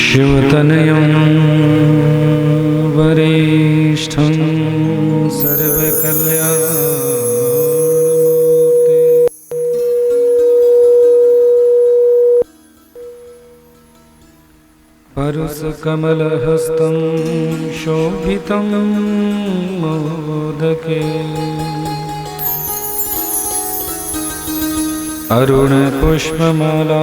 शिवतनयं वरिष्ठं सर्वकल्याणमूर्ते परुषकमलहस्तं शोभितं मोदके अरुणपुष्पमालां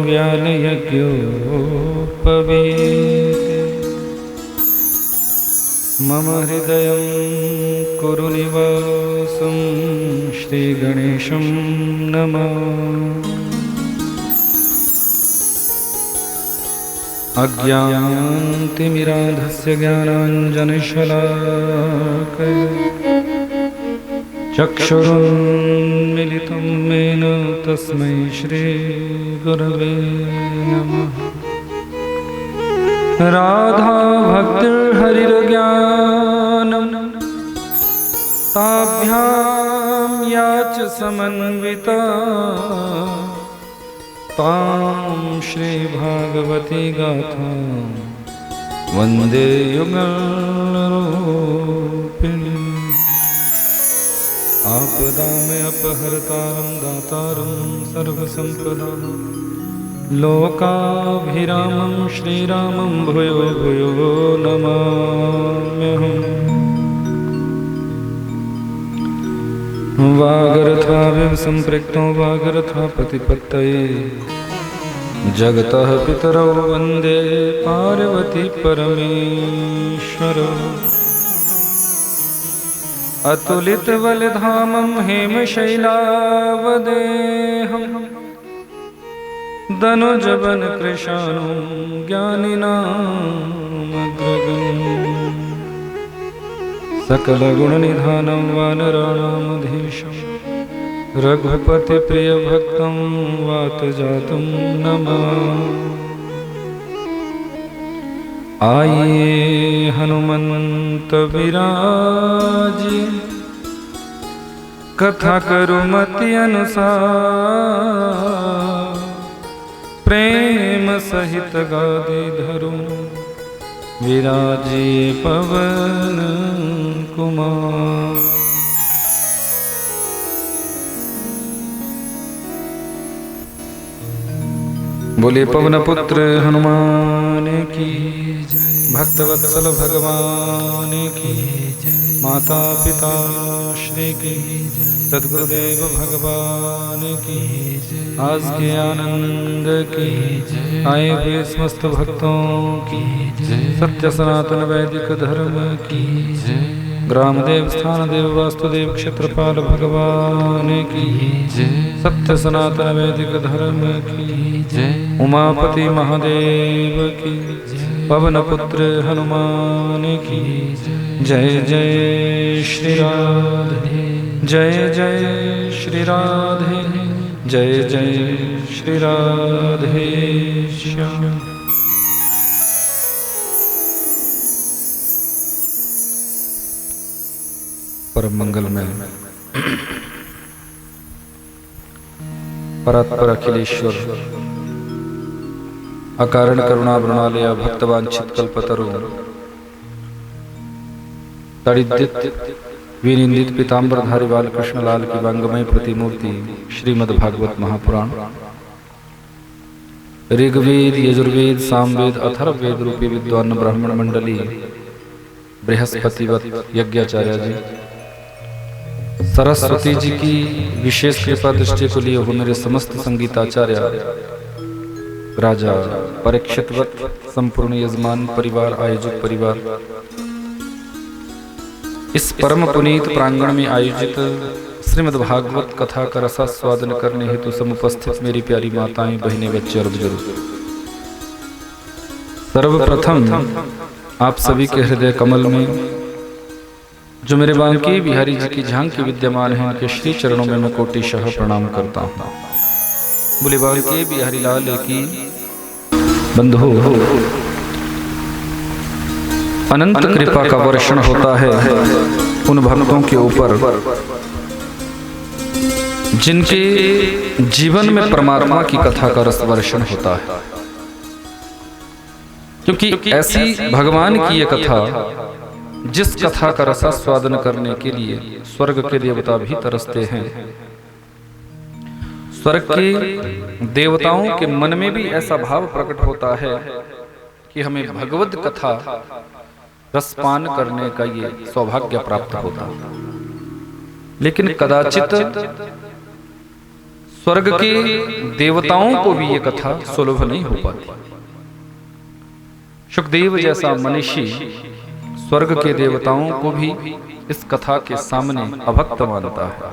व्यालयज्ञोपवीते मम हृदयं कुरु निवासं श्रीगणेशं नमामि। अज्ञानतिमिरान्धस्य ज्ञानाञ्जनशलाकया चक्षुरुन्मीलितं येन तस्मै श्रीगुरवे नमः। राधाभक्तिर्हरिर्ज्ञानं ताभ्यां या च समन्विता तां श्रीभागवती गाथा वन्दे युगलरूपिणी। आपदामपहर्तारं दातारं सर्वसम्पदां लोकाभिरामं श्रीरामं भूयो भूयो नमाम्यहम्। वागर्थाविव सम्पृक्तो वागर्था प्रतिपत्तये जगतः पितरौ वन्दे पार्वती परमेश्वरौ। अतुलितबलधामं हेमशैलावदेहं दनुजवनकृशानुं ज्ञानिनामग्रगण्यं सकलगुणनिधानं वानराणामधीशं रघुपतिप्रियभक्तं वातजातं नमामि। आइए हनुमंत विराजी कथा करो मति अनुसार प्रेम सहित गादी धरो विराजी पवन कुमार। बोले पवन पुत्र हनुमान की जय। भक्तवत्सल भगवान की जय। माता पिता श्री की जय। सद्गुरुदेव भगवान की जय। आज के आनंद की जय। आए हुए समस्त भक्तों की जय। सत्य सनातन वैदिक धर्म की जय। ग्रामदेव स्थान देव वास्तुदेव क्षेत्रपाल भगवान की जय। सत्य सनातन वैदिक धर्म की जय। उमापति महादेव की जय। पवन पुत्र हनुमान की जय। जय श्री राधे जय जय श्री राधे जय जय श्री राधे श्याम। परम मंगलमय परात्पर अखिलेश्वर अकारण करुणा वृणालय भक्तवांछित कल्पतरु तड़िद्दित विनिंदित पीताम्बरधारी बालकृष्ण लाल की वांगमय प्रतिमूर्ति श्रीमद्भागवत महापुराण ऋग्वेद यजुर्वेद सामवेद अथर्ववेद रूपी विद्वान ब्राह्मण मंडली बृहस्पतिवत यज्ञाचार्य जी सरस्वती जी की विशेष कृपा दृष्टि को लिए हो मेरे समस्त संगीताचार्य राजा परीक्षितवत संपूर्ण यजमान परिवार आयोजक परिवार इस परम पुनीत प्रांगण में आयोजित श्रीमद् भागवत कथा का रसास्वादन करने हेतु समुपस्थित मेरी प्यारी माताएं बहनें बच्चे और बुजुर्ग, सर्वप्रथम आप सभी के हृदय कमल में जो मेरे बांके बिहारी जी की झांकी विद्यमान है उनके श्री चरणों में मैं कोटिशः प्रणाम करता हूँ। बोले बांके बिहारी लाल की बंधु अनंत कृपा का वर्षण होता है उन भक्तों के ऊपर जिनके जीवन में परमात्मा की कथा का रस वर्षण होता है। क्योंकि ऐसी भगवान की ये कथा, जिस कथा का रसास्वादन करने के लिए स्वर्ग के देवता भी तरसते हैं, स्वर्ग के देवताओं के मन में भी ऐसा भाव प्रकट होता है कि हमें भगवत कथा रसपान करने का ये सौभाग्य प्राप्त होता। लेकिन कदाचित स्वर्ग के देवताओं को भी ये कथा सुलभ नहीं हो पाती। शुकदेव जैसा मनीषी स्वर्ग के देवताओं को भी इस कथा के सामने अभक्त मानता है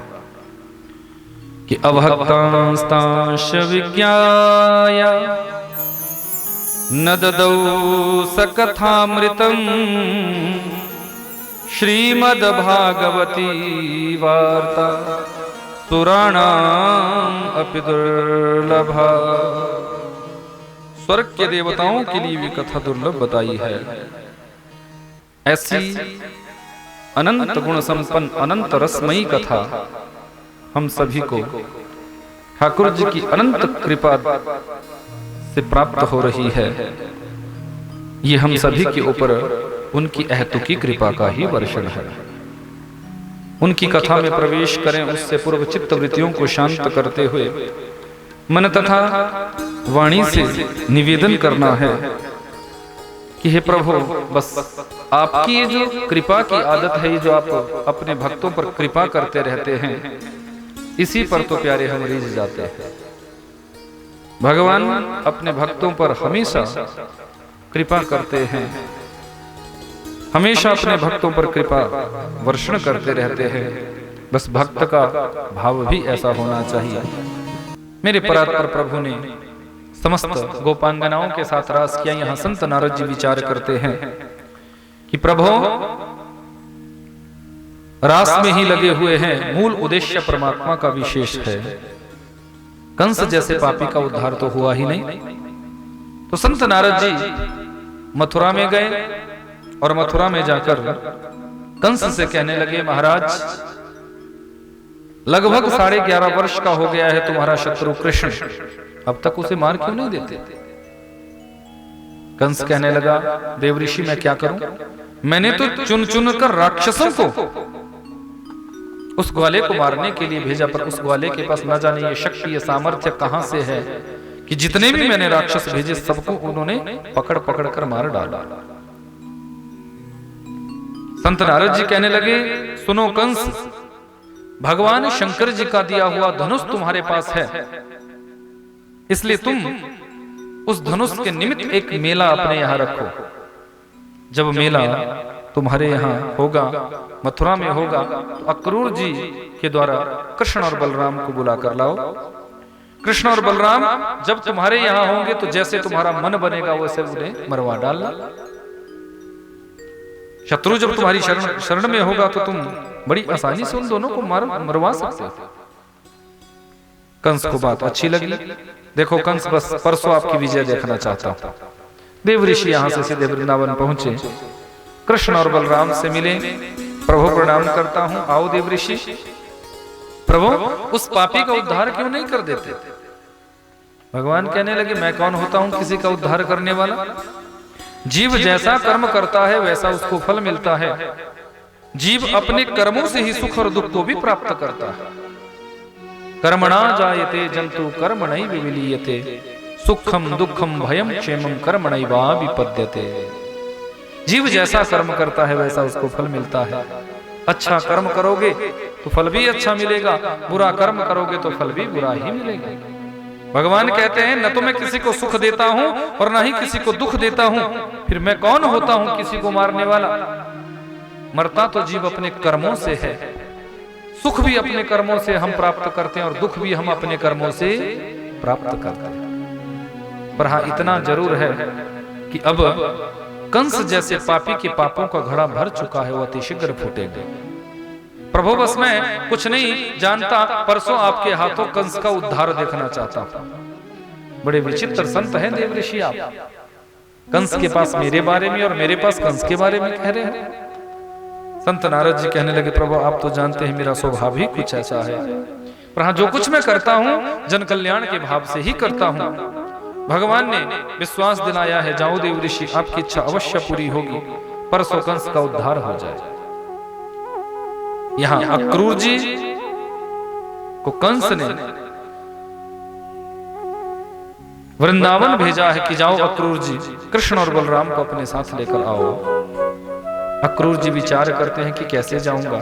कि अभक्तांस्तांश विज्ञाय न ददौ सकथामृतम् श्रीमद्भागवती वार्ता सुराणाम अपि दुर्लभा। स्वर्ग के देवताओं के लिए भी कथा दुर्लभ बताई है। ऐसी अनंत गुण संपन्न अनंत रसमयी कथा हम सभी को ठाकुर जी की अनंत कृपा से प्राप्त हो रही है। ये हम सभी के ऊपर उनकी अहेतुकी कृपा का ही वर्षण है। उनकी कथा में प्रवेश करें, उससे पूर्व चित्त वृत्तियों को शांत करते हुए मन तथा वाणी से निवेदन करना है कि हे प्रभु, बस आपकी ये जो कृपा की आदत है, ये जो आप अपने भक्तों पर कृपा करते रहते हैं, इसी पर तो प्यारे हम रीझ जाते हैं। भगवान अपने भक्तों पर हमेशा कृपा करते हैं, हमेशा अपने भक्तों पर कृपा वर्षण करते रहते हैं। बस भक्त का भाव भी ऐसा होना चाहिए। मेरे परात्पर प्रभु ने समस्त गोपांगनाओं के साथ रास किया। यहाँ संत नारद जी विचार करते हैं कि प्रभु रास में ही लगे हुए हैं, मूल उद्देश्य परमात्मा का विशेष है। कंस जैसे पापी का उद्धार तो हुआ ही नहीं। तो संत नारद जी मथुरा में गए और मथुरा में जाकर कंस से कहने लगे, महाराज लगभग 11.5 वर्ष का हो गया है तुम्हारा शत्रु कृष्ण, अब तक उसे मार क्यों नहीं देते? कंस कहने लगा, देवऋषि मैं क्या करूं? मैंने तो चुन चुन कर राक्षसों को उस ग्वाले को मारने के लिए भेजा, पर उस ग्वाले के पास न जाने ये शक्ति ये सामर्थ्य कहां से है कि जितने भी मैंने राक्षस भेजे सबको उन्होंने पकड़ पकड़ कर मार डाला। संत नारद जी कहने लगे, सुनो कंस, भगवान शंकर जी का दिया हुआ धनुष तुम्हारे पास है, इसलिए तुम उस धनुष के निमित्त एक मेला अपने यहां रखो। जब मेला तुम्हारे यहां होगा, मथुरा में होगा, तो अक्रूर जी के द्वारा कृष्ण और बलराम को बुला कर लाओ। कृष्ण और बलराम जब तुम्हारे यहां होंगे तो जैसे तुम्हारा मन बनेगा वैसे उन्हें मरवा डालना। शत्रु जब तुम्हारी शरण में होगा तो तुम बड़ी आसानी से उन दोनों को मरवा सकते हो। कंस को बात अच्छी लगी। देखो कंस, बस परसों आपकी विजय देखना चाहता हूं। देवऋषि यहां से सीधे वृंदावन पहुंचे, कृष्ण और बलराम से मिले। प्रभु प्रणाम करता हूं, आओ देवऋषि। प्रभु उस पापी का उद्धार क्यों नहीं कर देते? भगवान कहने लगे, मैं कौन होता हूं किसी का उद्धार करने वाला? जीव जैसा कर्म करता है वैसा उसको फल मिलता है। जीव अपने कर्मों से ही सुख और दुख को भी प्राप्त करता है। कर्मणा जायते जंतु कर्मणैव विलीयते, सुखम दुखम भयम क्षेमम कर्मणैवा विपद्यते। जीव जैसा कर्म करता है वैसा उसको फल मिलता है। अच्छा कर्म करोगे तो फल भी अच्छा मिलेगा, बुरा कर्म करोगे तो फल भी बुरा ही मिलेगा। भगवान कहते हैं, न तो मैं किसी को सुख देता हूं और न ही किसी को दुख देता हूं, फिर मैं कौन होता हूं किसी को मारने वाला? मरता तो जीव अपने कर्मों से है। सुख भी अपने कर्मों से हम प्राप्त करते हैं और दुख भी हम अपने कर्मों से प्राप्त करते हैं। पर हाँ, इतना जरूर है कि अब कंस जैसे पापी के पापों का घड़ा भर चुका है, वो अतिशीघ्र फूटेगा। प्रभु बस मैं कुछ नहीं जानता, परसों आपके हाथों कंस का उद्धार देखना चाहता हूं। बड़े विचित्र संत हैं देवऋषि आप। कंस के पास मेरे बारे में और मेरे पास कंस के बारे में कह रहे हैं। संत नारद जी कहने लगे, प्रभु आप तो जानते हैं मेरा स्वभाव ही कुछ ऐसा है, पर हाँ जो कुछ मैं करता हूं जन कल्याण के भाव से ही करता हूं। भगवान ने विश्वास दिलाया है, जाओ देव ऋषि, आपकी इच्छा अवश्य पूरी होगी, परसों कंस का उद्धार हो जाए। यहां अक्रूर जी को कंस ने वृंदावन भेजा है कि जाओ अक्रूर जी, कृष्ण और बलराम को अपने साथ लेकर आओ। अक्रूर जी विचार करते हैं कि कैसे जाऊंगा,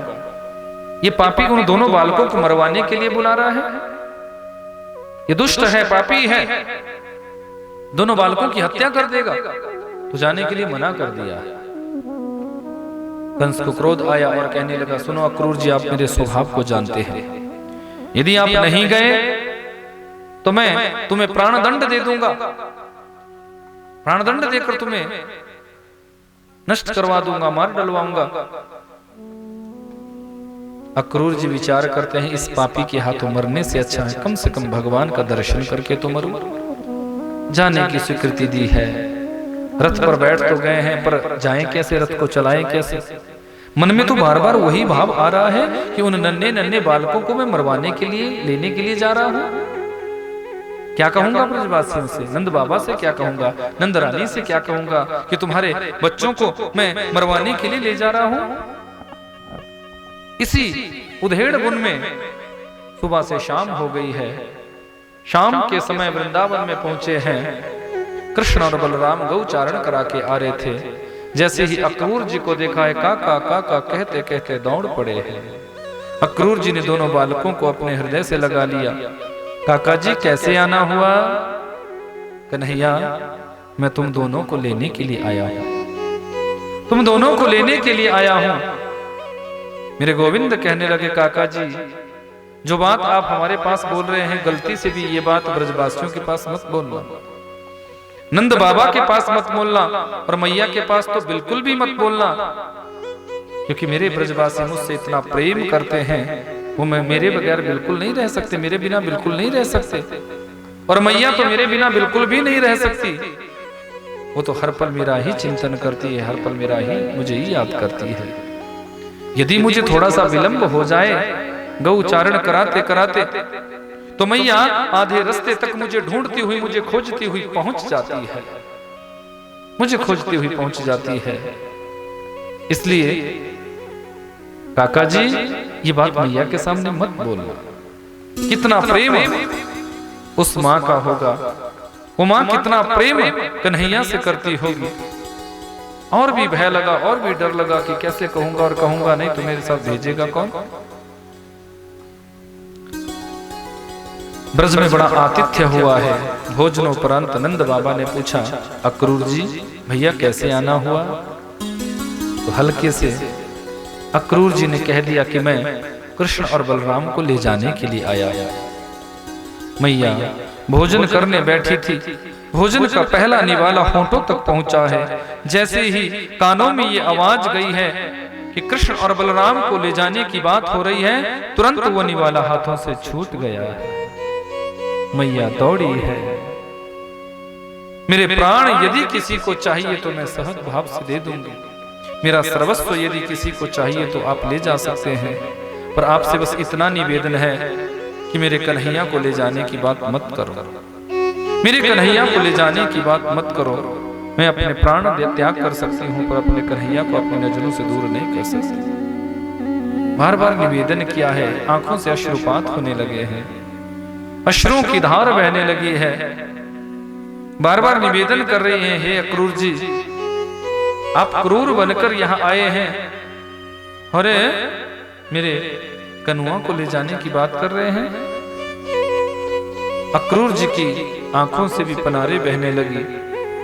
ये पापी उन दोनों बालकों को मरवाने के लिए बुला रहा है, ये दुष्ट है, पापी है, दोनों बालकों की हत्या कर देगा, तो जाने के लिए मना कर दिया। कंस को क्रोध आया और कहने लगा, सुनो अक्रूर जी, आप मेरे स्वभाव को जानते हैं, यदि आप नहीं गए तो मैं तुम्हें प्राणदंड दे दूंगा, प्राणदंड देकर तुम्हें नष्ट करवा दूंगा, मार डलवाऊंगा। अक्रूर जी विचार करते हैं, इस पापी के हाथों मरने से अच्छा है कम से कम भगवान का दर्शन करके तो मरूं। जाने की स्वीकृति दी है, रथ पर बैठ तो गए हैं, पर जाएं कैसे, रथ को चलाएं कैसे। मन में तो बार बार वही भाव आ रहा है कि उन नन्हे नन्हे बालकों को मैं मरवाने के लिए, लेने के लिए जा रहा हूं। क्या कहूंगा ब्रजवासियों से, नंद बाबा से क्या कहूंगा, नंद रानी से क्या कहूंगा कि तुम्हारे बच्चों को मैं मरवाने के लिए ले जा रहा हूं। इसी उधेड़ वन में सुबह से शाम हो गई है। शाम के समय वृंदावन में पहुंचे हैं। कृष्ण और बलराम गौचारण करा के आ रहे थे। जैसे ही अक्रूर जी को देखा है, काका काका कहते कहते दौड़ पड़े हैं। अक्रूर जी ने दोनों बालकों को अपने हृदय से लगा लिया। काका जी कैसे आना हुआ? कन्हैया, मैं तुम दोनों को लेने के लिए आया हूं, तुम दोनों को लेने के लिए आया हूं। मेरे गोविंद कहने लगे, काका जी, जो बात आप हमारे पास बोल रहे हैं, गलती से भी ये बात ब्रजवासियों के पास मत बोलना, नंद बाबा के पास मत बोलना, और मैया के पास तो बिल्कुल भी मत बोलना, क्योंकि मेरे ब्रजवासी मुझसे इतना प्रेम करते हैं, वो मैं मेरे बगैर बिल्कुल नहीं रह सकते, मेरे बिना बिल्कुल नहीं रह सकते, और मैया तो मेरे बिना बिल्कुल भी नहीं रह सकती। वो तो हर पल मेरा ही चिंतन करती है, हर पल मेरा ही मुझे ही याद करती है। यदि मुझे थोड़ा सा विलंब हो जाए गौचारण कराते कराते, तो मैया आधे रास्ते तक मुझे ढूंढती हुई, मुझे खोजती हुई पहुंच जाती है, मुझे खोजती हुई पहुंच जाती है। इसलिए काका जी, ये बात मैया के सामने मत बोलना। कितना प्रेम उस माँ का होगा, वो माँ कितना प्रेम कन्हैया से करती होगी। और भी भय लगा, और भी डर लगा कि कैसे कहूंगा, और कहूंगा नहीं तो मेरे साथ भेजेगा कौन। ब्रज में बड़ा आतिथ्य हुआ है। भोजनोपरांत नंद बाबा ने पूछा, अक्रूर जी भैया कैसे आना हुआ? तो हल्के से अक्रूर जी ने कह दिया कि मैं कृष्ण और बलराम को ले जाने के लिए आया। मैया भोजन करने बैठी थी, भोजन का पहला निवाला होंठों तक पहुंचा है। जैसे ही कानों में ये आवाज गई है कि कृष्ण और बलराम को ले जाने की बात हो रही है, तुरंत वो निवाला हाथों से छूट गया है। मैया दौड़ी है। मेरे प्राण यदि किसी को चाहिए तो मैं सहज भाव से दे दूंगी, मेरा सर्वस्व यदि किसी को चाहिए तो आप ले जा सकते हैं, पर आपसे बस इतना निवेदन है कि मेरे कन्हैया को ले जाने की बात मत करो, मेरे कन्हैया को ले जाने की बात मत करो। मैं अपने प्राण त्याग कर सकती हूँ, पर अपने कन्हैया को अपनी नजरों से दूर नहीं कर सकती। बार बार निवेदन किया है, आंखों से अश्रुपात होने लगे हैं, अश्रुओं की धार बहने लगी है। बार बार निवेदन कर रही हैं, हे अक्रूर जी, आप क्रूर बनकर यहाँ आए हैं, अरे मेरे कनुआ को ले जाने की बात कर रहे हैं। अक्रूर जी की आंखों से भी पनारे बहने लगी।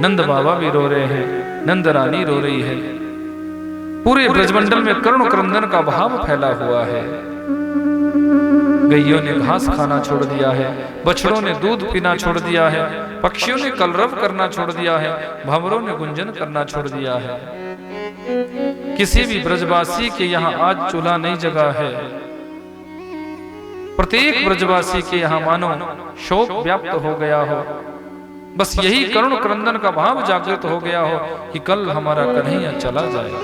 नंद बाबा भी रो रहे हैं, नंद रानी रो रही है। पूरे ब्रजमंडल में करुण क्रंदन का भाव फैला हुआ है। गैयों ने घास खाना छोड़ दिया है, बछड़ों ने दूध पीना छोड़ दिया है, पक्षियों ने कलरव करना छोड़ दिया है, भंवरों ने गुंजन करना छोड़ दिया है। किसी भी ब्रजवासी के यहाँ आज चूल्हा नहीं जगा है। प्रत्येक ब्रजवासी के यहाँ मानो शोक व्याप्त हो गया हो। बस यही करुण क्रंदन का भाव जागृत हो गया हो कि कल हमारा कन्हैया चला जाएगा,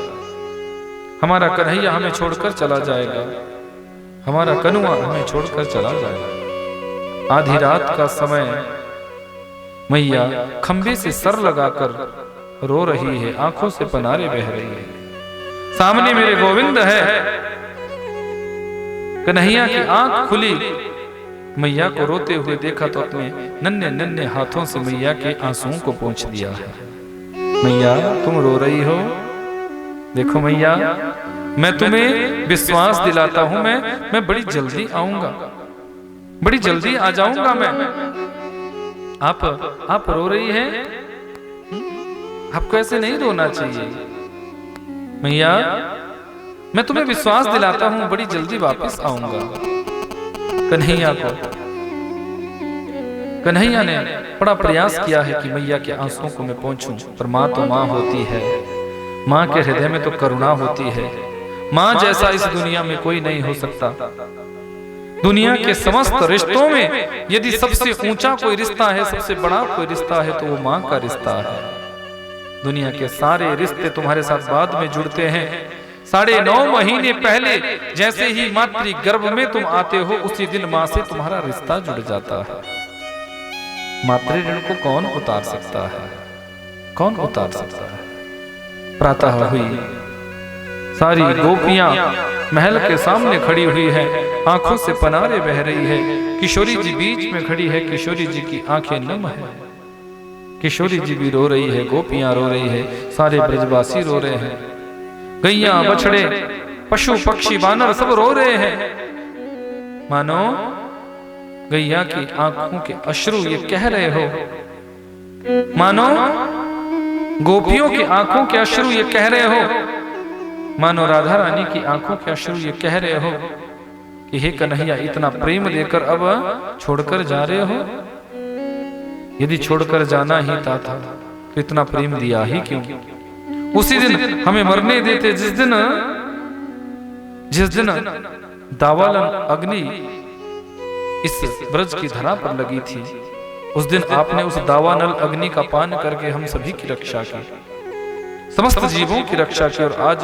हमारा कन्हैया हमें छोड़कर चला जाएगा, हमारा कनुआ हमें छोड़कर चला जाएगा। आधी रात का समय मैया खंबे से सर लगाकर रो रही है, आंखों से पनारे बह रही है। सामने मेरे गोविंद है। कन्हैया की आंख खुली, मैया को रोते हुए देखा तो अपने नन्हे नन्हे हाथों से मैया के आंसुओं को पोंछ दिया है। मैया तुम रो रही हो, देखो मैया मैं तुम्हें विश्वास दिलाता हूं, मैं बड़ी जल्दी आऊंगा, बड़ी जल्दी आ जाऊंगा मैं। आप रो रही हैं, आपको ऐसे नहीं रोना चाहिए। मैया मैं तुम्हें विश्वास दिलाता हूं, बड़ी जल्दी वापस आऊंगा। कन्हैया ने बड़ा प्रयास किया है कि मैया के आंसुओं को मैं पोंछूं, पर माँ तो माँ होती है, माँ के हृदय में तो करुणा होती है। माँ जैसा इस दुनिया में कोई नहीं हो सकता। दुनिया के समस्त रिश्तों में यदि सबसे ऊंचा कोई रिश्ता है, सबसे बड़ा कोई रिश्ता है, तो वो माँ का रिश्ता है। दुनिया के सारे रिश्ते तुम्हारे साथ बाद में जुड़ते हैं। 9.5 महीने पहले जैसे ही मातृ गर्भ में तुम आते हो, उसी दिन माँ से तुम्हारा रिश्ता जुड़ जाता है। मातृ ऋण को कौन उतार सकता है, कौन उतार सकता है। प्रातः हुई, सारी गोपियां महल के सामने खड़ी हुई है, आंखों से पनारे बह रही है। किशोरी जी बीच में खड़ी है, किशोरी जी की आंखें नम है। किशोरी जी भी रो रही है, गोपियां रो रही है, सारे ब्रजवासी रो रहे हैं। गैया बछड़े पशु पक्षी बानर सब रो रहे हैं। मानो गैया की आंखों के अश्रु ये कह रहे हो, मानो गोपियों की आंखों के अश्रु ये कह रहे हो, मानो राधा रानी की आंखों के अश्रु ये कह रहे हो कि हे कन्हैया इतना प्रेम देकर अब छोड़कर जा रहे हो। यदि छोड़कर जाना ही था तो इतना प्रेम दिया ही क्यों। उसी दिन हमें मरने देते, जिस दिन दावानल अग्नि इस ब्रज की धरा पर लगी थी, उस दिन आपने उस दावानल अग्नि का पान करके हम सभी की रक्षा की, समस्त जीवों की रक्षा की, और आज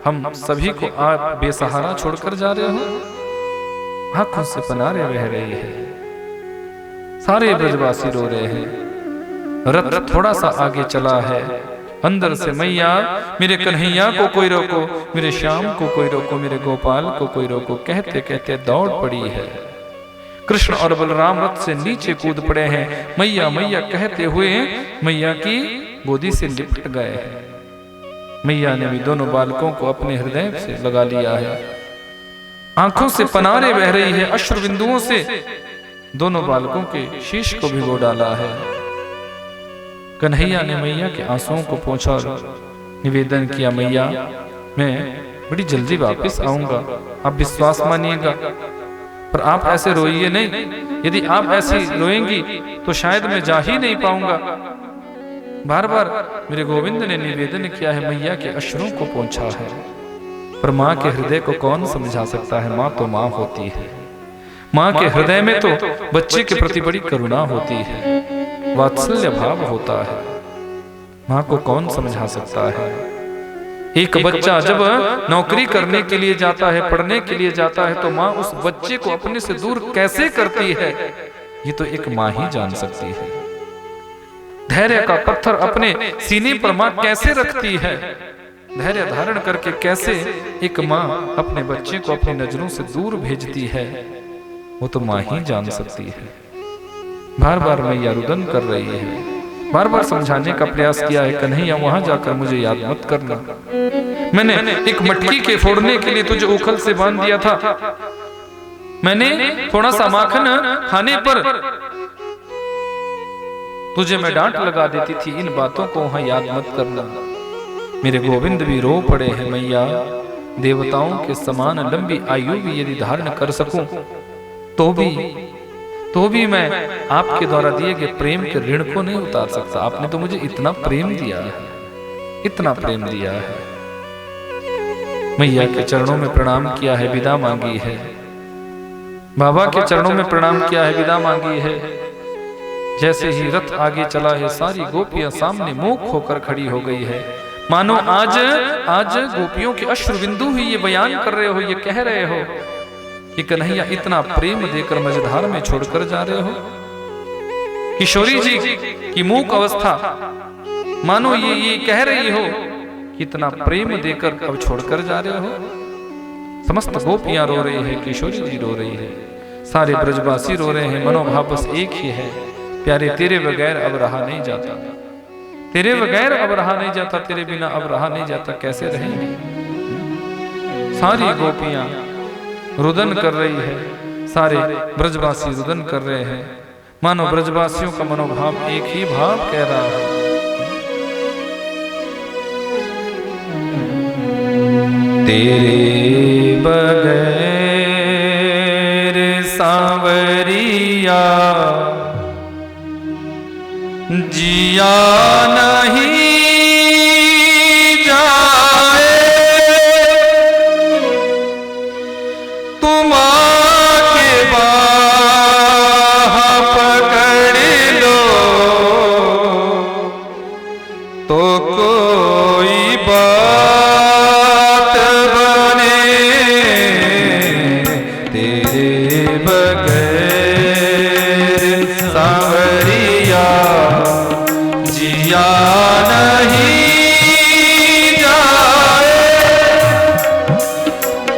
हम सभी को आप बेसहारा छोड़कर जा रहे हो। आंखों से पनारे बह रही है, सारे ब्रजवासी रो रहे हैं। रथ थोड़ा सा आगे चला है, अंदर से मैया मेरे कन्हैया को कोई रोको, मेरे श्याम को कोई रोको, मेरे गोपाल को कोई रोको, कहते कहते दौड़ पड़ी है। कृष्ण और बलराम रथ से नीचे कूद पड़े हैं। मैया मैया कहते हुए मैया की गोदी से लिपट गए हैं। मैया ने भी दोनों बालकों को अपने हृदय से लगा लिया है। आंखों से पनारे बह रही है, अश्रु बिंदुओं से दोनों बालकों के शीश को भिगो डाला है। कन्हैया ने मैया के आंसुओं को पोंछा और निवेदन किया, मैया मैं बड़ी जल्दी वापस आऊंगा, आप विश्वास मानिएगा, पर आप ऐसे रोइए नहीं। यदि आप ऐसे रोएंगी तो शायद मैं जा ही नहीं पाऊंगा। बार बार मेरे गोविंद ने निवेदन किया है, मैया के अश्रुओं को पोंछा है, पर माँ के हृदय को कौन समझा सकता है। माँ तो माँ होती है, माँ के हृदय में तो बच्चे के प्रति बड़ी करुणा होती है, वात्सल्य भाव होता है। माँ को कौन समझा सकता है। एक बच्चा जब नौकरी करने के लिए जाता है, पढ़ने के लिए जाता है, तो माँ उस बच्चे को अपने से दूर कैसे करती है, ये तो एक माँ ही जान सकती है। धैर्य का पत्थर अपने सीने पर माँ कैसे रखती है, धैर्य धारण करके कैसे एक माँ अपने बच्चे को अपनी नजरों से दूर भेजती है, वो तो माँ ही जान सकती है। बार बार मैया रुदन कर रही है, बार बार समझाने का प्रयास किया है, कन्हैया वहां जाकर मुझे याद मत करना। मैंने एक मटकी के फोड़ने के लिए तुझे उखल से बांध दिया था, मैंने थोड़ा सा माखन खाने पर तुझे मैं डांट लगा देती थी, इन बातों को वहां याद मत करना। मेरे गोविंद भी रो पड़े हैं, मैया देवताओं के समान लंबी आयु भी यदि धारण कर सकूं तो भी मैं आपके द्वारा दिए गए प्रेम के ऋण को नहीं उतार सकता। आपने तो मुझे इतना प्रेम दिया है, इतना प्रेम दिया है। मैया के चरणों में प्रणाम किया है, विदा मांगी है। बाबा के चरणों में प्रणाम किया है, विदा मांगी है। जैसे ही रथ आगे चला है, सारी गोपियां सामने मूक होकर खड़ी हो गई है, मानो आज गोपियों के अश्रु बिंदु ही ये बयान कर रहे हो, ये कह रहे हो कि कन्हैया इतना प्रेम देकर मझधार में छोड़कर जा रहे हो। किशोरी जी की मूक अवस्था, मानो ये कह रही हो कितना प्रेम देकर अब छोड़कर जा रहे हो। समस्त गोपियां रो रही है, किशोरी जी रो रही है, सारे ब्रजवासी रो रहे हैं। मनोभाव बस एक ही है, प्यारे तेरे बगैर अब रहा नहीं जाता, तेरे बगैर अब रहा नहीं जाता, तेरे बिना अब रहा नहीं जाता, कैसे रहेंगे। सारी गोपियां रुदन कर रही है, सारे ब्रजवासी रुदन कर रहे हैं। मानो ब्रजवासियों का मनोभाव एक ही भाव कह रहा है। तेरे बगैर सांवरिया जिया नहीं जाए, तुम आके बाह पकड़ लो तो कोई बात बने। तेरे बगैर सांवरिया जिया नहीं जाए,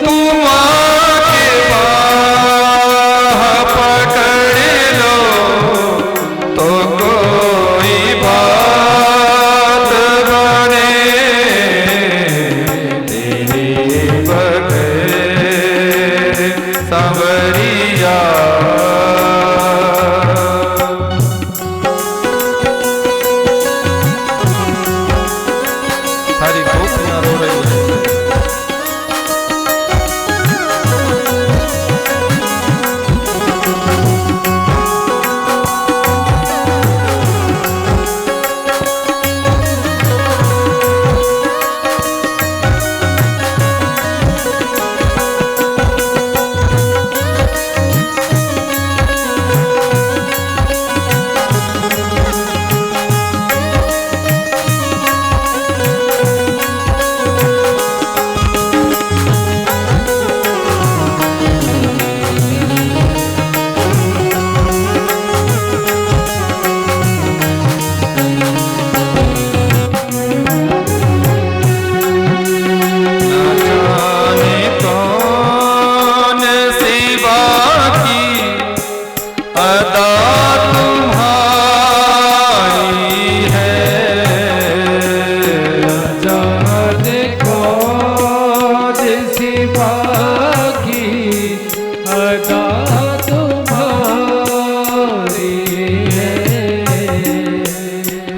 तुम आके बाह पकड़ लो तो कोई बात बने। तेरे बगैर सांवरिया सारी गोपियां रो रही है।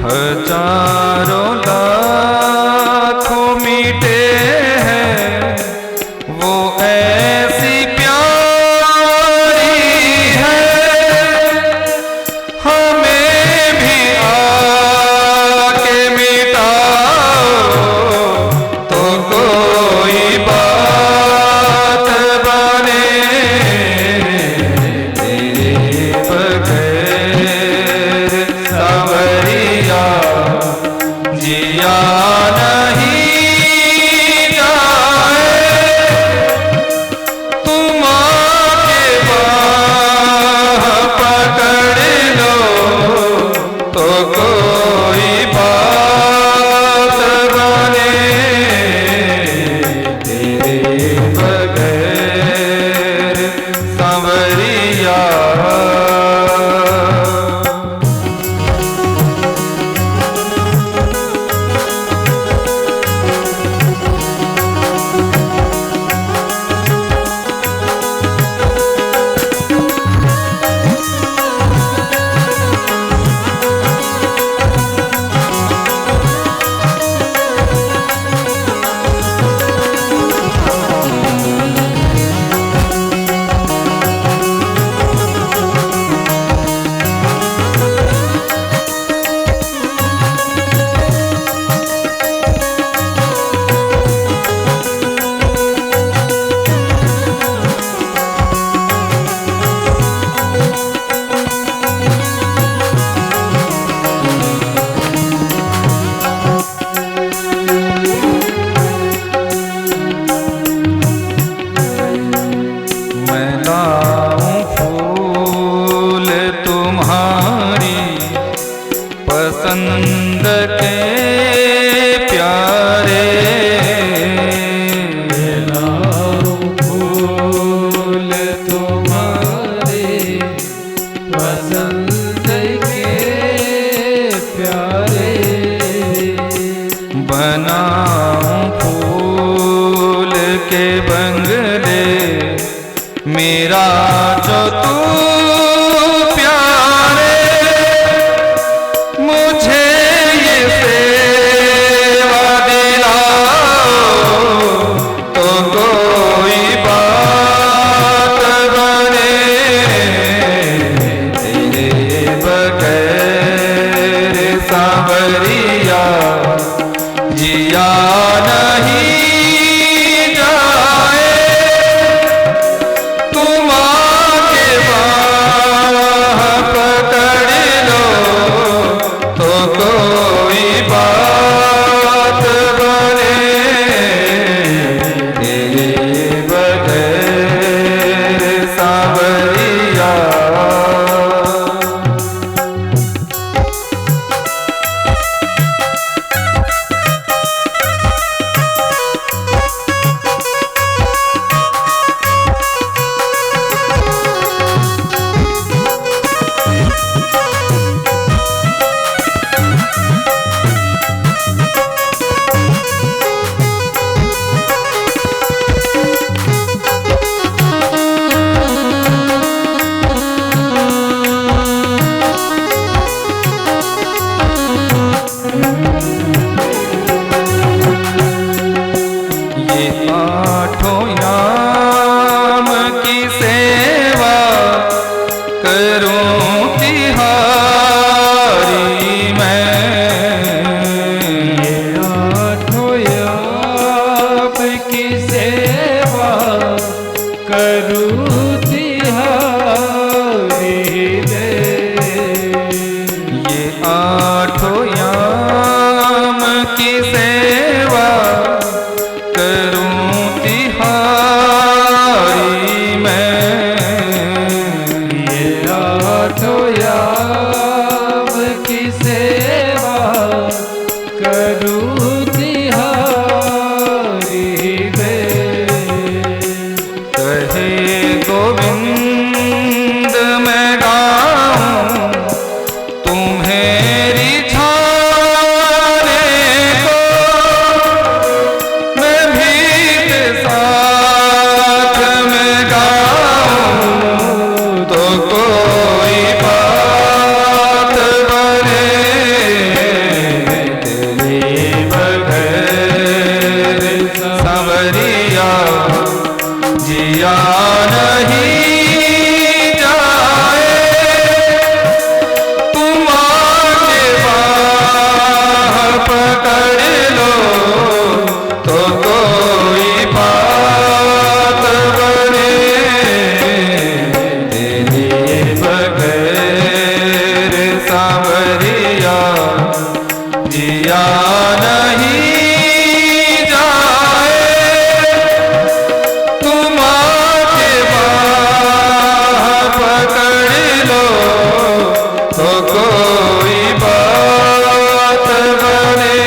हजारों लाखों मीटे हैं वो ऐसी प्यारी है, हमें भी आके मिटाओ तो कोई बात बने। तेरे बगैर सांवरिया जिया प्यारे। बनाऊं फूल के बंगले मेरा जो तू प्यारे, मुझे ये सेवा दिलाओ तो कोई बात बने, तेरे बगैर सांवरिया जिया नहीं जाए। तुम आके बाह पकड़ लो तो कोई बात बने, तेरे बगैर सांवरिया। आठों याम की सेवा करूं तिहारी मैं, ये आठों याम की सेवा करूं तिहारी मैं। ये आठों याम की सेवा करूं तिहारी मैं, ये आठों याम की सेवा करूं तिहारी मैं। कहे गोविंद मैं गाऊं तुम्हें रिझाने को, मैं भी साथ में गाऊं तो कोई बात बने, तेरे बगैर सांवरिया जिया नहीं जाए। तुम आके बाह पकड़ लो तो कोई बात बने, तेरे बगैर सांवरिया जिया नहीं जाए। तुम आके बाह पकड़ लो तो कोई बात बने,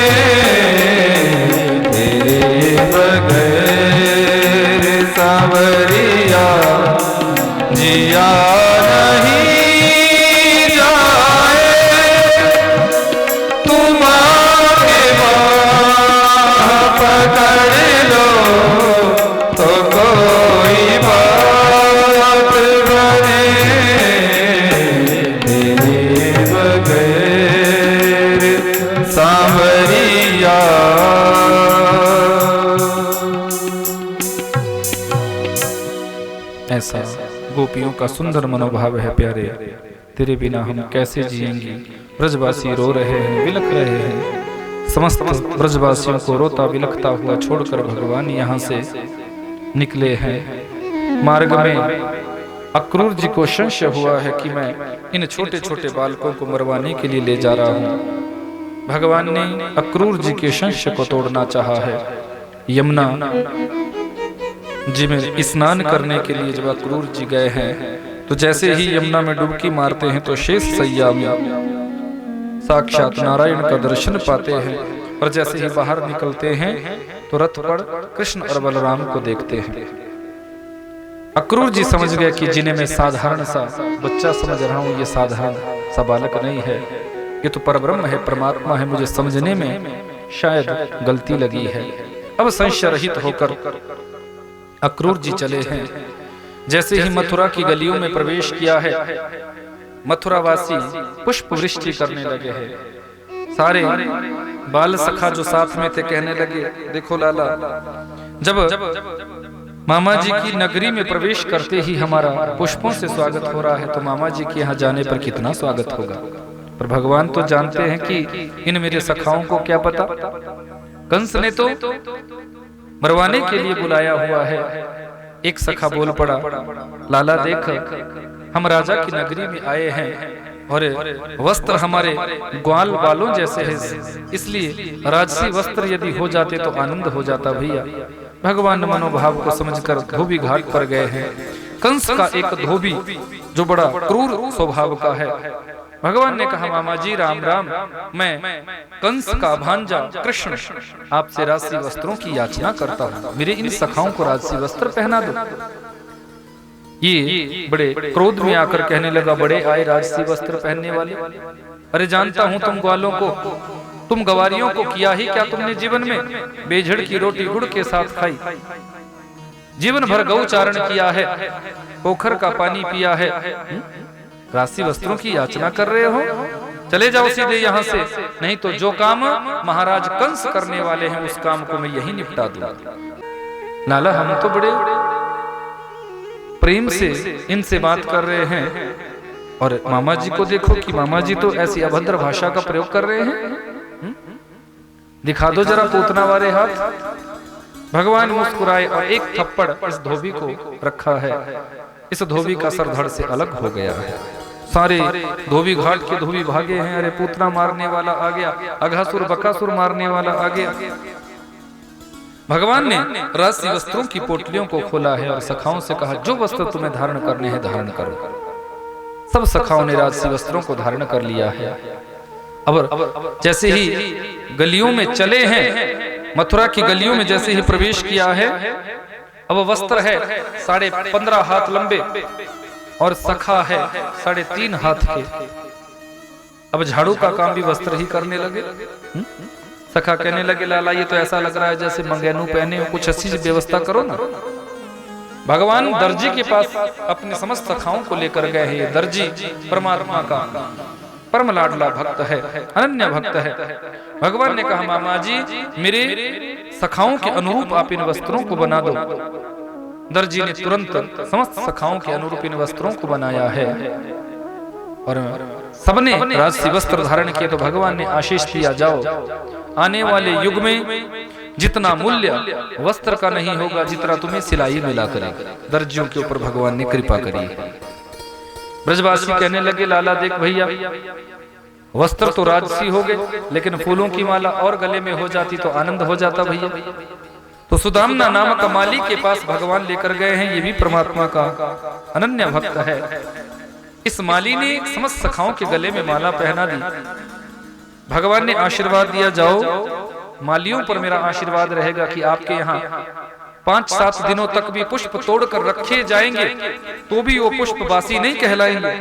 तेरे बगैर सांवरिया जिया नहीं जाए। तुम आके बाह पकड़ लो तो कोई बात बने, तेरे बगैर सांवरिया। ऐसा गोपियों का सुंदर मनोभाव है प्यारे, तेरे बिना हम कैसे जिएंगे। ब्रजवासी रो रहे हैं, बिलख रहे हैं। समस्त ब्रजवासियों को रोता बिलखता हुआ छोड़कर भगवान यहाँ से निकले हैं। मार्ग में अक्रूर जी को संशय हुआ है कि मैं इन छोटे छोटे बालकों को मरवाने के लिए ले जा रहा हूँ। भगवान ने अक्रूर जी के संशय को तोड़ना चाहा है। यमुना जी में स्नान करने के लिए जब अक्रूर जी गए हैं तो जैसे ही यमुना में डुबकी मारते हैं तो शेष सैया में साक्षात नारायण का दर्शन पाते हैं। और जैसे ही बाहर निकलते हैं तो रथ पर कृष्ण और बलराम को देखते हैं। अक्रूर जी समझ गए कि जिन्हें मैं साधारण सा बच्चा समझ रहा हूँ, ये साधारण सा बालक नहीं है। ये तो परब्रह्म है, परमात्मा है, मुझे समझने में शायद गलती लगी है। अब संशय रहित होकर अक्रूर जी चले हैं। जैसे ही मथुरा की गलियों में प्रवेश किया है, मथुरावासी पुष्प वृष्टि करने लगे हैं। सारे बाल सखा जो साथ में थे कहने लगे, देखो लाला, जब मामा जी की नगरी में प्रवेश करते ही हमारा पुष्पों से स्वागत हो रहा है, तो मामा जी के यहाँ जाने पर कितना स्वागत होगा। पर भगवान तो जानते हैं कि इन मेरे सखाओं को क्या पता, कंस ने तो मरवाने के लिए बुलाया हुआ है। एक सखा बोल पड़ा, लाला देख, हम राजा की नगरी में आए हैं और वस्त्र हमारे ग्वाल बालों जैसे हैं, इसलिए राजसी वस्त्र यदि हो जाते तो आनंद हो जाता भैया। भगवान मनोभाव को समझकर धोबी घाट पर गए हैं। कंस का एक धोबी जो बड़ा क्रूर स्वभाव का है, भगवान ने कहा, मामा जी राम राम, मैं कंस का भांजा कृष्ण आपसे राजसी वस्त्रों की याचना करता हूँ, मेरे इन सखाओं को राजसी वस्त्र पहना दो। ये बड़े क्रोध में आकर कहने लगा, बड़े आए राजसी वस्त्र पहनने वाले, अरे जानता हूं तुम ग्वालों को, तुम गवारियों को किया ही क्या तुमने जीवन में? बेझड़ की रोटी गुड़ के साथ खाई, जीवन भर गौचारण किया है, पोखर का पानी पिया है, राजसी वस्त्रों की याचना कर रहे हो? चले जाओ सीधे यहाँ से, नहीं तो जो काम महाराज कंस करने वाले हैं उस काम को मैं यही निपटा दूंगा। लाला हम तो बड़े प्रेम से इनसे बात कर रहे हैं और मामा जी को देखो कि मामा जी तो ऐसी अभद्र भाषा का प्रयोग कर रहे हैं। दिखा दो जरा पूतना वाले हाथ। भगवान मुस्कुराए और एक थप्पड़ इस धोबी को रखा है। इस धोबी का सर धड़ से अलग हो गया है। सारे धोबी घाट के धोबी भागे हैं। अरे पूतना मारने वाला आ गया, अघासुर बकासुर मारने वाला आ गया। भगवान ने राजसी वस्त्रों की पोटलियों को खोला है और सखाओं से कहा, जो वस्त्र तुम्हें धारण करने हैं धारण करो। सब सखाओं ने राजसी वस्त्रों को धारण कर लिया है। अब जैसे ही गलियों में चले हैं, मथुरा की गलियों में जैसे ही प्रवेश किया है, अब वस्त्र है 15.5 हाथ लंबे और सखा है 3.5 हाथ के। अब झाड़ू का काम भी वस्त्र ही करने लगे। सखा कहने लगे, लाला ये तो ऐसा लग रहा है जैसे मंगेनू पहने हो, कुछ अच्छी सी व्यवस्था करो ना। भगवान दर्जी के पास अपने समस्त सखाओं को लेकर गए हैं। दर्जी परमात्मा का परम लाडला भक्त है, अनन्य भक्त है। भगवान ने कहा, मामा जी मेरे सखाओं के अनुरूप आप इन वस्त्रों को बना दो। दर्जी ने तुरंत समस्त सखाओं के अनुरूप इन वस्त्रों को बनाया है और सबने राजसी वस्त्र धारण किए। तो भगवान ने आशीष दिया, जाओ आने वाले युग में जितना मूल्य वस्त्र का नहीं होगा, जितना तुम्हें सिलाई मिला करेगा। दर्जियों के ऊपर भगवान ने कृपा करी है। ब्रजवासी कहने लगे, लाला देख भैया, वस्त्र तो राजसी हो गए, लेकिन फूलों की माला और गले में हो जाती तो आनंद हो जाता भैया। तो सुदामना नामक माली के पास भगवान लेकर गए हैं। ये भी परमात्मा का अनन्य भक्त है। इस माली ने समस्त सखाओं के गले में माला पहना दी। भगवान ने आशीर्वाद दिया, जाओ मालियों पर मेरा आशीर्वाद रहेगा कि आपके यहाँ 5-7 दिनों तक भी पुष्प तोड़कर रखे जाएंगे तो भी वो पुष्प बासी नहीं कहलाएंगे।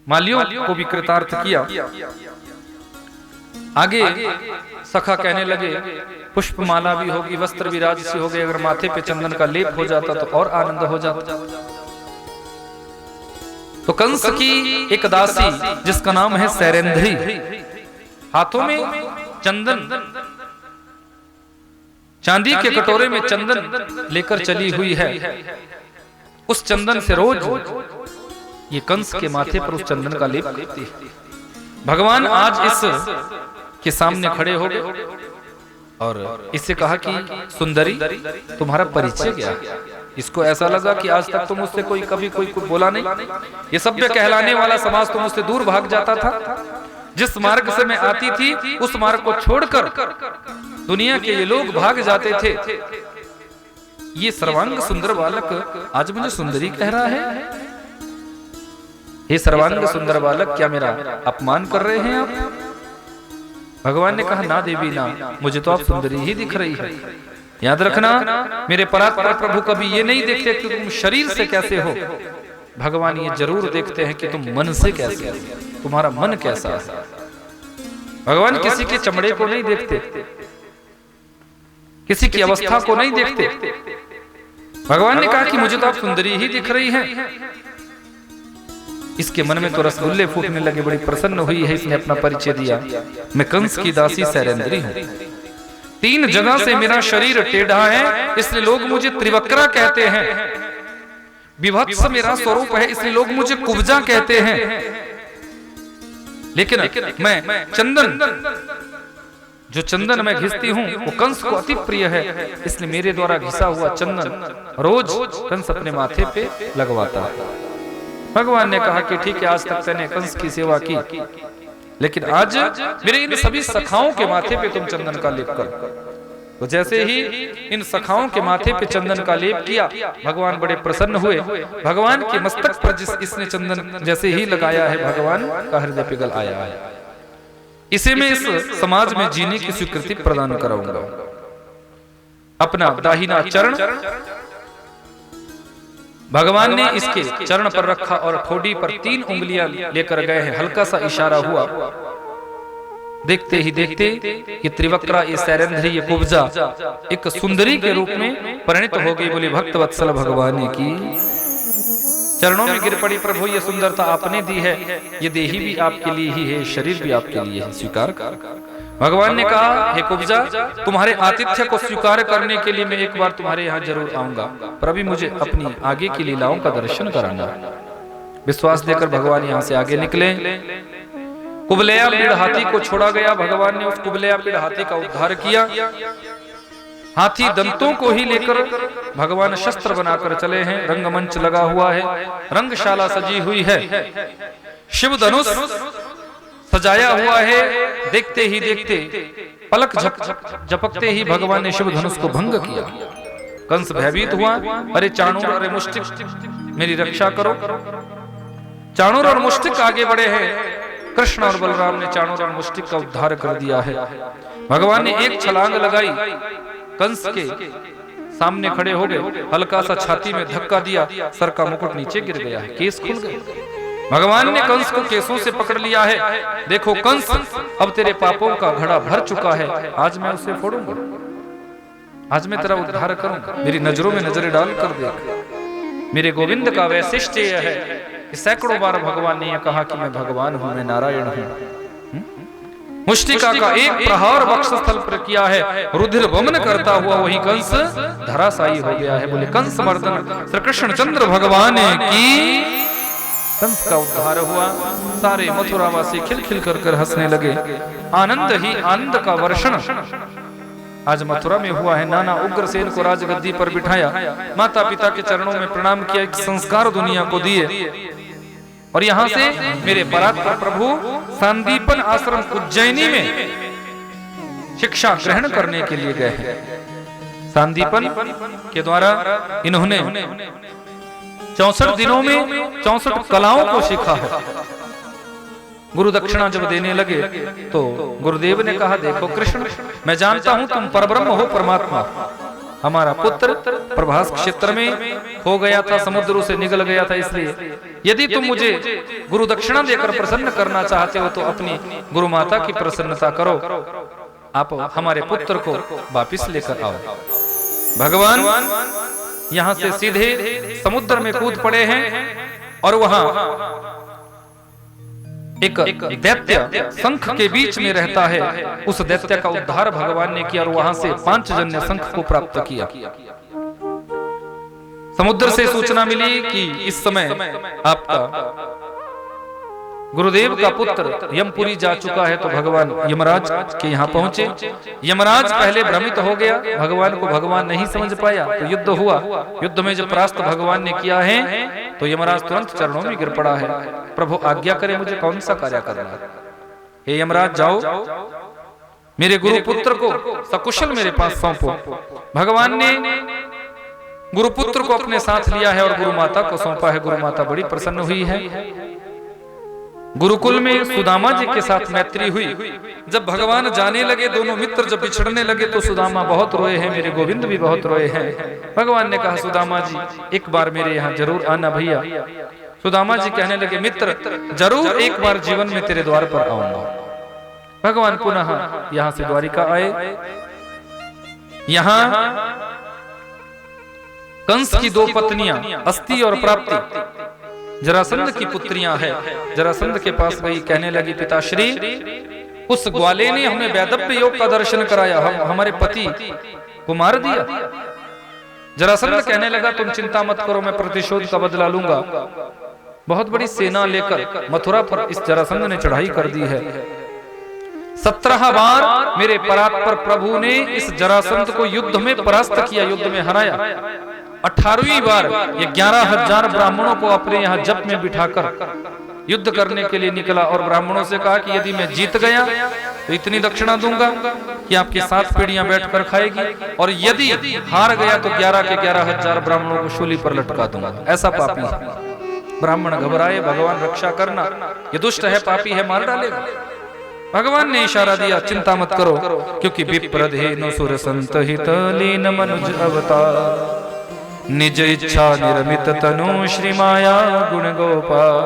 मालियों को भी कृतार्थ किया। आगे सखा कहने लगे, पुष्प माला भी होगी, वस्त्र भी राजसी हो गए, अगर माथे पे चंदन का लेप हो जाता तो और आनंद हो जाता। तो कंस की एक दासी जिसका नाम है सैरेंद्री, हाथों में चंदन, चांदी के कटोरे में चंदन लेकर चली हुई है। उस चंदन से रोज ये कंस के माथे पर उस चंदन का लेप करती है। भगवान आज इस के सामने खड़े हो गए और इससे कहा कि सुंदरी तुम्हारा परिचय क्या है? इसको ऐसा लगा कि आज तक तो मुझसे कभी कोई बोला नहीं। ये सभ्य कहलाने वाला समाज तो मुझसे दूर भाग जाता था। जिस मार्ग से मैं आती थी उस मार्ग को छोड़कर दुनिया के ये लोग भाग जाते थे। ये सर्वांग सुंदर बालक आज मुझे सुंदरी कह रहा है। हे सर्वांग सुंदर बालक, क्या मेरा अपमान कर रहे हैं आप? भगवान ने कहा, ना देवी ना, मुझे तो आप सुंदरी ही दिख रही है। याद रखना, मेरे परात्पर प्रभु कभी ये नहीं देखते कि तुम शरीर से कैसे हो। भगवान ये जरूर देखते हैं कि तुम मन से कैसे हो। तुम्हारा मन कैसा है। भगवान किसी के चमड़े को नहीं देखते, किसी की अवस्था को नहीं देखते। भगवान ने कहा कि मुझे तो आप सुंदरी ही दिख रही हैं। इसके मन में तो रसगुल्ले फूटने लगे, बड़ी प्रसन्न हुई है। इसने अपना परिचय दिया, मैं कंस की दासी शैलेंद्री हूं। 3 जगह से मेरा शरीर टेढ़ा है, इसलिए लोग मुझे त्रिवक्रा कहते हैं। विभत्स मेरा स्वरूप है, इसलिए लोग मुझे कुब्जा कहते हैं। लेकिन मैं चंदन, जो चंदन मैं घिसती हूं वो कंस को अति प्रिय है, इसलिए मेरे द्वारा घिसा हुआ चंदन रोज कंस अपने माथे पे लगवाता है। भगवान ने कहा कि ठीक है, आज तक मैंने कंस की सेवा की, लेकिन आज मेरे इन सभी सखाओं के माथे पे तुम चंदन का लेप कर। तो जैसे ही इन सखाओं के माथे पे चंदन का लेप किया, भगवान बड़े प्रसन्न हुए। भगवान के मस्तक पर जिस इसने चंदन जैसे ही लगाया है, भगवान का हृदय पिघल आया है। इसे मैं इस समाज में जीने की स्वीकृति प्रदान कराऊंगा। अपना दाहिना चरण भगवान ने इसके चरण पर रखा और ठोडी पर 3 उंगलियां लेकर गए हैं। हल्का सा इशारा हुआ, देखते ही देखते ये त्रिवक्रा, ये शैलेंद्री, ये कुब्जा एक सुंदरी के रूप में परिणित हो गई। बोली भक्त वत्सल भगवान की चरणों में गिर पड़ी। प्रभु ये सुंदरता आपने दी है, ये देही भी आपके लिए ही है, शरीर भी आपके लिए है, स्वीकार कर। भगवान ने कहा, हे कुब्जा, तुम्हारे आतिथ्य को स्वीकार करने के लिए मैं एक बार तुम्हारे यहाँ जरूर आऊंगा, पर अभी मुझे अपनी आगे की लीलाओं का दर्शन कराना। विश्वास देकर भगवान यहाँ से आगे निकले। कुबलया पीड़ हाथी को छोड़ा गया। भगवान ने उस कुबलया पीड़ हाथी का उद्धार किया। हाथी दंतों को ही लेकर भगवान शस्त्र बनाकर चले हैं। रंगमंच लगा हुआ है, रंगशाला सजी हुई है, शिव धनुष सजाया हुआ है। देखते ही देखते पलक झपकते ही भगवान ने शिव धनुष को भंग किया। कंस भयभीत हुआ, अरे चाणूर, अरे मुष्टिक, मेरी रक्षा करो। चाणूर और मुष्टिक आगे बढ़े हैं। कृष्ण और बलराम ने चाणूर और मुष्टिक का उद्धार कर दिया है। भगवान ने एक छलांग लगाई, कंस के सामने खड़े हो गए। हल्का सा छाती में धक्का दिया, सर का मुकुट नीचे गिर गया है, केस खुल गए। भगवान ने कंस को केसों से पकड़ लिया है। देखो कंस, अब तेरे पापों का घड़ा भर चुका है, आज मैं उसे फोड़ूंगा, आज मैं तेरा उद्धार करूंगा। मेरी नजरों में नजरें डाल कर देख। मेरे गोविंद का वैशिष्ट्य यह है, सैकड़ों बार भगवान ने यह कहा कि मैं भगवान हूं, मैं नारायण हूं। मुष्टिका का एक प्रहार वक्षस्थल पर किया है, रुधिर वमन करता हुआ वही कंस धराशायी हो गया है। बोले कंस मर्दन श्री कृष्ण चंद्र भगवान की। कंस का उद्धार हुआ। सारे मथुरावासी खिलखिल कर हंसने लगे। आनंद ही आनंद का वर्षण आज मथुरा में हुआ है। नाना उग्रसेन को राजगद्दी पर बिठाया, माता पिता के चरणों में प्रणाम किया, एक संस्कार दुनिया को दिए। और यहाँ से मेरे परात्पर प्रभु संदीपन आश्रम उज्जैनी में शिक्षा ग्रहण करने के लिए गए हैं। संदीपन के द्वारा इन्होंने 64 दिनों में 64 कलाओं को सीखा है। गुरु दक्षिणा जब देने लगे तो गुरुदेव ने कहा, देखो कृष्ण, मैं जानता हूं तुम परब्रह्म हो, परमात्मा। हमारा पुत्र प्रभास क्षेत्र में खो गया था, समुद्र से निकल गया था, इसलिए यदि तुम मुझे गुरु दक्षिणा देकर प्रसन्न करना चाहते हो तो अपनी गुरु माता की प्रसन्नता करो, आप हमारे पुत्र को वापिस लेकर आओ। भगवान यहाँ से सीधे समुद्र में कूद पड़े हैं और वहां एक दैत्य शंख के बीच में रहता है। उस दैत्य का उद्धार भगवान ने किया और वहां से 5 जन्य शंख को प्राप्त किया। समुद्र से सूचना मिली कि इस समय आपका गुरुदेव का पुत्र यमपुरी जा चुका है, तो भगवान यमराज के यहाँ पहुंचे। यमराज पहले भ्रमित हो गया, भगवान को भगवान नहीं समझ पाया, तो युद्ध हुआ। युद्ध में जब परास्त भगवान ने किया है तो यमराज तुरंत चरणों में गिर पड़ा है। प्रभु आज्ञा करे, मुझे कौन सा कार्य करना है। हे यमराज, जाओ मेरे गुरु पुत्र को सकुशल मेरे पास सौंपो। भगवान ने गुरुपुत्र को अपने साथ लिया है और गुरु माता को सौंपा है। गुरु माता बड़ी प्रसन्न हुई है। गुरुकुल में सुदामा जी के साथ मैत्री हुई। जब भगवान जाने लगे, दोनों मित्र जब बिछड़ने लगे तो सुदामा बहुत रोए हैं, मेरे गोविंद भी बहुत रोए हैं। भगवान ने कहा, सुदामा जी एक बार मेरे यहाँ जरूर आना भैया। सुदामा जी कहने लगे, मित्र जरूर एक बार जीवन में तेरे द्वार पर आऊंगा। भगवान पुनः यहां से द्वारिका आए। यहां कंस की दो पत्नियां अस्ति और प्राप्ति जरासंध की पुत्रियां हैं। जरासंध के पास गई, कहने लगी, पिताश्री उस ग्वाले ने हमें वैदव्य योग का दर्शन कराया, हमारे पति को मार दिया। जरासंध कहने लगा, तुम चिंता मत करो, मैं प्रतिशोध का बदला लूंगा। बहुत बड़ी सेना लेकर मथुरा पर इस जरासंध ने चढ़ाई कर दी है। 17 बार मेरे परात्पर प्रभु ने इस जरासंध को युद्ध में परास्त किया, युद्ध में हराया। 18वीं बार ये 11,000 ब्राह्मणों को अपने यहाँ जप में बिठाकर युद्ध करने के लिए निकला और ब्राह्मणों से कहा कि यदि मैं जीत गया तो इतनी दक्षिणा दूंगा कि आपकी 7 पीढ़ियां बैठकर खाएगी, और यदि हार गया तो 11 के 11,000 ब्राह्मणों को शूली पर लटका दूंगा। ऐसा पापी है। ब्राह्मण घबराए, भगवान रक्षा करना, ये दुष्ट है, पापी है, मार डालेगा। भगवान ने इशारा दिया, चिंता मत करो, क्योंकि विप्रधेनु सुर संत हित लीन मनुज अवतार, निज इच्छा निर्मित तनु श्री माया गुण गोपाल।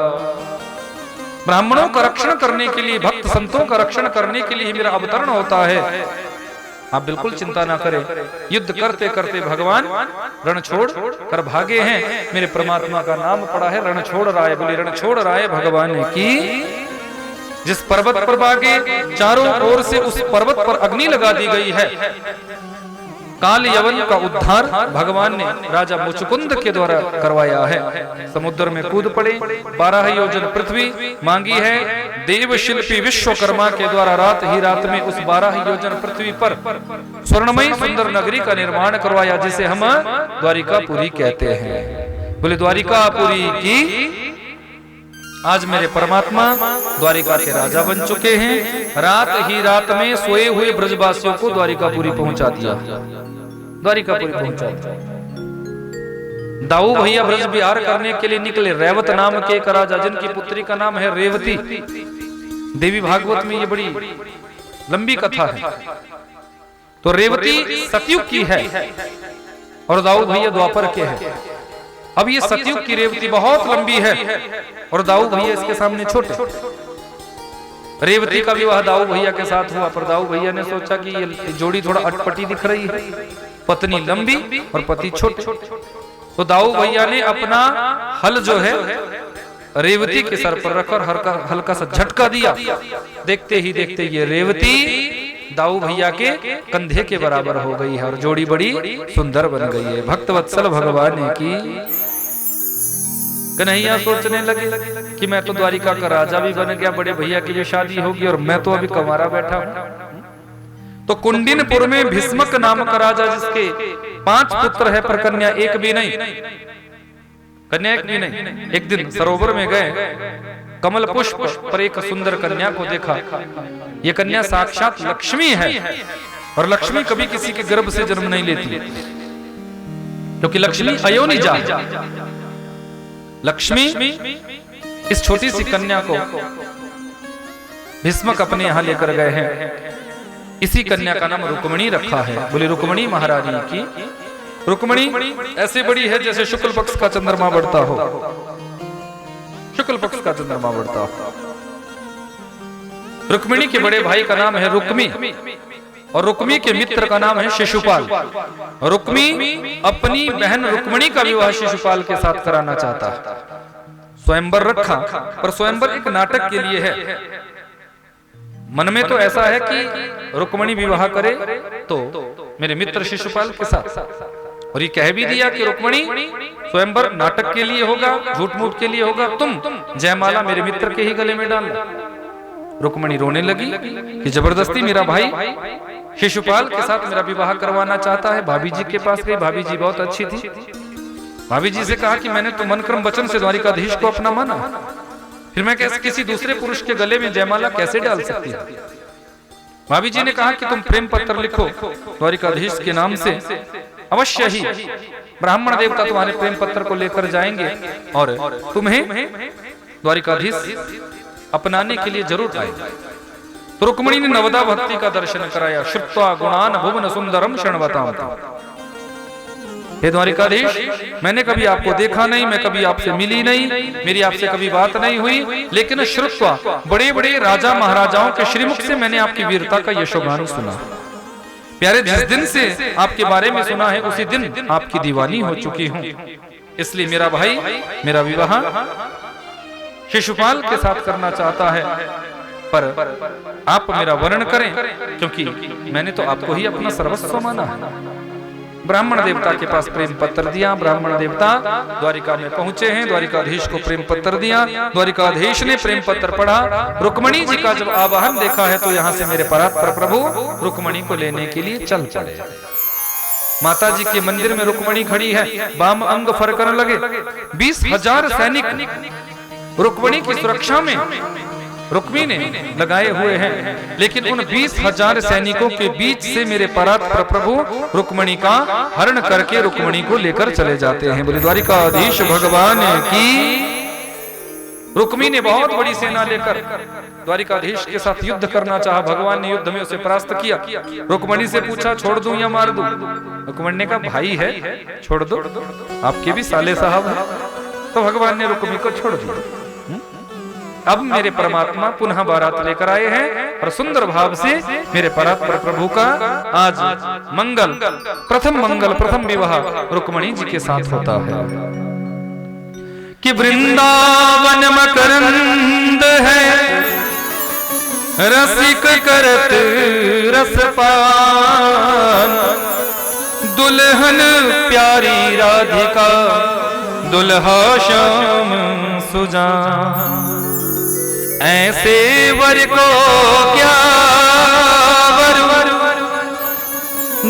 ब्राह्मणों का रक्षण करने के लिए, भक्त संतों का रक्षण करने के लिए मेरा अवतरण होता है। आप बिल्कुल चिंता ना करें। युद्ध करते करते भगवान रण छोड़ कर भागे हैं। मेरे परमात्मा का नाम पड़ा है रण छोड़ राय। बोले रण छोड़ राय भगवान ने की। जिस पर्वत पर भागे, चारों ओर से उस पर्वत पर अग्नि लगा दी गई है। काल यवन का उद्धार भगवान ने राजा मुचुकुंद के द्वारा करवाया है। समुद्र में कूद पड़े, 12 योजन पृथ्वी मांगी है। देव शिल्पी विश्वकर्मा के द्वारा रात ही रात में उस 12 योजन पृथ्वी पर स्वर्णमयी सुंदर नगरी का निर्माण करवाया, जिसे हम द्वारिकापुरी कहते हैं। बोले द्वारिकापुरी की। आज मेरे परमात्मा द्वारिका के राजा बन चुके हैं। रात ही रात में सोए हुए ब्रजवासियों को द्वारिकापुरी पहुंचा दिया। द्वारिकापुरी पहुंचा दिया। दाऊ भैया ब्रज विहार करने के लिए निकले। रेवत नाम के एक राजा, जिनकी पुत्री का नाम है रेवती। देवी भागवत में ये बड़ी लंबी कथा है। तो रेवती सतयुग की है और दाऊ भैया द्वापर के हैं। अब ये सतयुग की रेवती बहुत लंबी है और दाऊ भैया इसके सामने छोटे। रेवती का विवाह दाऊ भैया के साथ हुआ, पर दाऊ भैया ने सोचा कि ये जोड़ी थोड़ा अटपटी दिख रही है, पत्नी लंबी और पति छोटे। तो दाऊ भैया ने अपना हल जो है रेवती के सर पर रखकर हल्का सा झटका दिया। देखते ही देखते ये रेवती दाऊ भैया के कंधे के बराबर हो गई है और जोड़ी बड़ी सुंदर बन गई है। भक्तवत्सल भगवान की। कन्हैया सोचने लगे कि मैं तो द्वारिका का राजा भी बन गया, बड़े भैया की भी शादी होगी और मैं तो अभी कंवारा बैठा हूं। तो कुंडिनपुर में भीष्मक नाम का राजा, जिसके 5 पुत्र है पर कन्या एक भी नहीं, कन्या एक भी नहीं। एक दिन सरोवर में गए, कमल पुष्प पर एक सुंदर कन्या को देखा। ये कन्या साक्षात लक्ष्मी है और लक्ष्मी कभी किसी के गर्भ से जन्म नहीं लेती, क्योंकि लक्ष्मी अयोनि जा। लक्ष्मी इस छोटी सी कन्या को भीष्मक अपने यहां लेकर गए हैं। इसी कन्या का नाम रुक्मिणी रखा है। बोले रुक्मिणी महारानी की। रुक्मिणी ऐसे बड़ी है जैसे शुक्ल पक्ष का चंद्रमा बढ़ता हो। शुक्ल पक्ष का चंद्रमा बढ़ता हो। रुक्मिणी के बड़े भाई का नाम है रुक्मी और रुक्मी के मित्र का नाम है शिशुपाल। रुक्मी अपनी बहन रुक्मिणी का विवाह शिशुपाल के साथ कराना चाहता है। स्वयंवर रखा, पर स्वयंवर एक नाटक के लिए है। मन में तो ऐसा है कि रुक्मिणी विवाह करे तो मेरे मित्र शिशुपाल के साथ, और ये कह भी दिया कि रुक्मिणी स्वयंवर नाटक के लिए होगा, झूठ मूठ के लिए होगा, तुम जयमाला मेरे मित्र के ही गले में डालना। रुक्मिणी रोने लगी कि जबरदस्ती मेरा भाई शिशुपाल के साथ मेरा विवाह करवाना चाहता है। भाभी जी के पास गई, भाभी जी बहुत अच्छी थी। भाभी जी से कहा कि मैंने तो मन क्रम वचन से द्वारिकाधीश को अपना माना, फिर मैं कैसे किसी दूसरे पुरुष के गले में जयमाला कैसे डाल सकती है। भाभी जी ने कहा कि तुम प्रेम पत्र लिखो द्वारिकाधीश के नाम से, अवश्य ही ब्राह्मण देवता तुम्हारे प्रेम पत्र को लेकर जाएंगे और तुम्हें द्वारिकाधीश अपनाने के लिए जरूर आए। तो रुक्मिणी ने नवदा भक्ति का दर्शन कराया। श्रुत्वा गुणान भुवन सुंदरम शृण्वताम। हे द्वारिकाधीश, मैंने कभी आपको देखा नहीं, मैं कभी आपसे मिली नहीं, मेरी आपसे कभी बात नहीं हुई, लेकिन श्रुत्वा, बड़े बड़े राजा महाराजाओं के श्रीमुख से मैंने आपकी वीरता का यशोगान सुना। प्यारे, जिस दिन से आपके बारे में सुना है उसी दिन आपकी दीवानी हो चुकी हूं, इसलिए मेरा भाई मेरा विवाह शिशुपाल के साथ करना चाहता है, पर आप मेरा वर्णन करें, क्योंकि मैंने तो आपको ही अपना सर्वस्व माना है। ब्राह्मण देवता के पास प्रेम पत्र दिया, ब्राह्मण देवता द्वारिका में पहुंचे हैं, द्वारिकाधीश को प्रेम पत्र दिया, द्वारिकाधीश ने प्रेम पत्र पढ़ा, रुक्मणी जी का जब आवाहन देखा है तो यहाँ से मेरे परात्पर प्रभु रुक्मणी को लेने के लिए चल पड़े। माता जी के मंदिर में रुक्मणी खड़ी है, बाम अंग फरकने लगे, 20,000 सैनिक रुक्मणी की सुरक्षा में रुक्मी ने लगाए हुए हैं, लेकिन उन 20,000 सैनिकों के बीच से मेरे परात्पर प्रभु रुक्मणी का हरण करके रुक्मणी को लेकर चले जाते हैं। बोले द्वारिकाधीश भगवान की। रुक्मी ने बहुत बड़ी सेना लेकर द्वारिकाधीश के साथ युद्ध करना चाहा, भगवान ने युद्ध में उसे परास्त किया। रुक्मणी से पूछा छोड़ दूं या मार दूं? रुक्मणी ने कहा भाई है, छोड़ दो, आपके भी साले साहब हैं। तो भगवान ने रुक्मी को छोड़ दिया। अब मेरे परमात्मा पुनः बारात लेकर आए हैं और सुंदर भाव से मेरे परात्पर प्रभु का आज प्रथम विवाह रुक्मणी जी के साथ होता है। कि वृंदावन मकरंद है, रसिक करत रसपान, दुल्हन प्यारी राधिका, दुल्हा श्याम सुजान। ऐसे वर को क्या वर